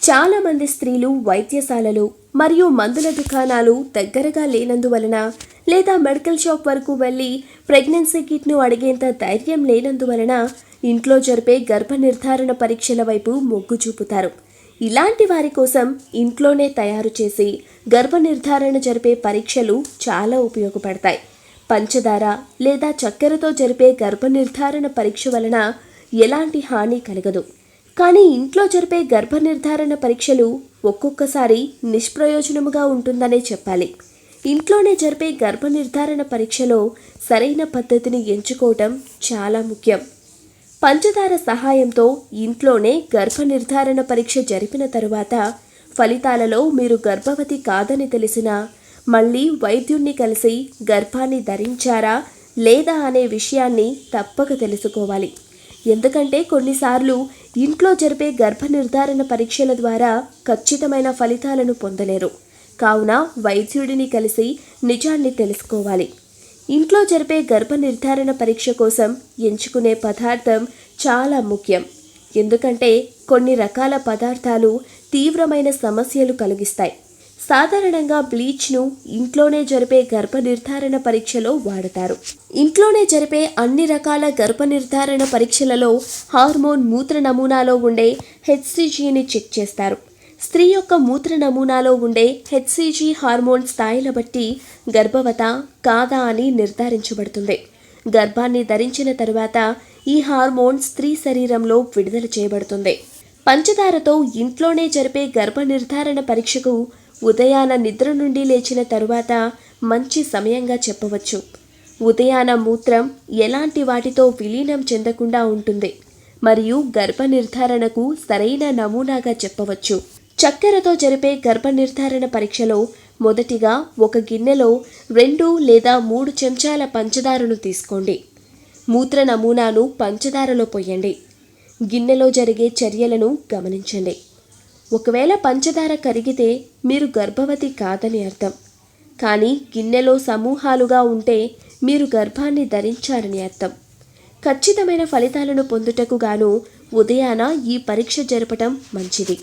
చాలామంది స్త్రీలు వైద్యశాలలు మరియు మందుల దుకాణాలు దగ్గరగా లేనందువలన లేదా మెడికల్ షాప్ వరకు వెళ్ళి ప్రెగ్నెన్సీ కిట్ను అడిగేంత ధైర్యం లేనందువలన ఇంట్లో జరిపే గర్భ నిర్ధారణ పరీక్షల వైపు మొగ్గు చూపుతారు. ఇలాంటి వారి కోసం ఇంట్లోనే తయారు చేసి గర్భ నిర్ధారణ జరిపే పరీక్షలు చాలా ఉపయోగపడతాయి. పంచదార లేదా చక్కెరతో జరిపే గర్భ నిర్ధారణ పరీక్ష వలన ఎలాంటి హాని కలగదు. కానీ ఇంట్లో జరిపే గర్భ నిర్ధారణ పరీక్షలు ఒక్కొక్కసారి నిష్ప్రయోజనముగా ఉంటుందనే చెప్పాలి. ఇంట్లోనే జరిపే గర్భ నిర్ధారణ పరీక్షలో సరైన పద్ధతిని ఎంచుకోవటం చాలా ముఖ్యం. పంచదార సహాయంతో ఇంట్లోనే గర్భ నిర్ధారణ పరీక్ష జరిపిన తరువాత ఫలితాలలో మీరు గర్భవతి కాదని తెలిసినా మళ్ళీ వైద్యుణ్ణి కలిసి గర్భాన్ని ధరించారా లేదా అనే విషయాన్ని తప్పక తెలుసుకోవాలి. ఎందుకంటే కొన్నిసార్లు ఇంట్లో జరిపే గర్భ నిర్ధారణ పరీక్షల ద్వారా ఖచ్చితమైన ఫలితాలను పొందలేరు. కావున వైద్యుడిని కలిసి నిజాన్ని తెలుసుకోవాలి. ఇంట్లో జరిపే గర్భ నిర్ధారణ పరీక్ష కోసం ఎంచుకునే పదార్థం చాలా ముఖ్యం. ఎందుకంటే కొన్ని రకాల పదార్థాలు తీవ్రమైన సమస్యలు కలిగిస్తాయి. సాధారణంగా బ్లీచ్ను ఇంట్లోనే జరిపే గర్భ నిర్ధారణ పరీక్షలో వాడతారు. ఇంట్లోనే జరిపే అన్ని రకాల గర్భ నిర్ధారణ పరీక్షలలో హార్మోన్ మూత్ర నమూనాలో ఉండే హెచ్సిజిని చెక్ చేస్తారు. స్త్రీ యొక్క మూత్ర నమూనాలో ఉండే హెచ్సిజి హార్మోన్ స్థాయిల బట్టి గర్భవత కాదా అని నిర్ధారించబడుతుంది. గర్భాన్ని ధరించిన తరువాత ఈ హార్మోన్ స్త్రీ శరీరంలో విడుదల చేయబడుతుంది. పంచదారతో ఇంట్లోనే జరిపే గర్భ నిర్ధారణ పరీక్షకు ఉదయాన నిద్ర నుండి లేచిన తరువాత మంచి సమయంగా చెప్పవచ్చు. ఉదయాన మూత్రం ఎలాంటి వాటితో విలీనం చెందకుండా ఉంటుంది మరియు గర్భ నిర్ధారణకు సరైన నమూనాగా చెప్పవచ్చు. చక్కెరతో జరిపే గర్భ నిర్ధారణ పరీక్షలో మొదటిగా ఒక గిన్నెలో 2 లేదా 3 చెంచాల పంచదారను తీసుకోండి. మూత్ర నమూనాను పంచదారలో పోయండి. గిన్నెలో జరిగే చర్యలను గమనించండి. ఒకవేళ పంచదార కరిగితే మీరు గర్భవతి కాదని అర్థం. కానీ గిన్నెలో సమూహాలుగా ఉంటే మీరు గర్భాన్ని ధరించారని అర్థం. ఖచ్చితమైన ఫలితాలను పొందుటకు గాను ఉదయాన ఈ పరీక్ష జరపటం మంచిది.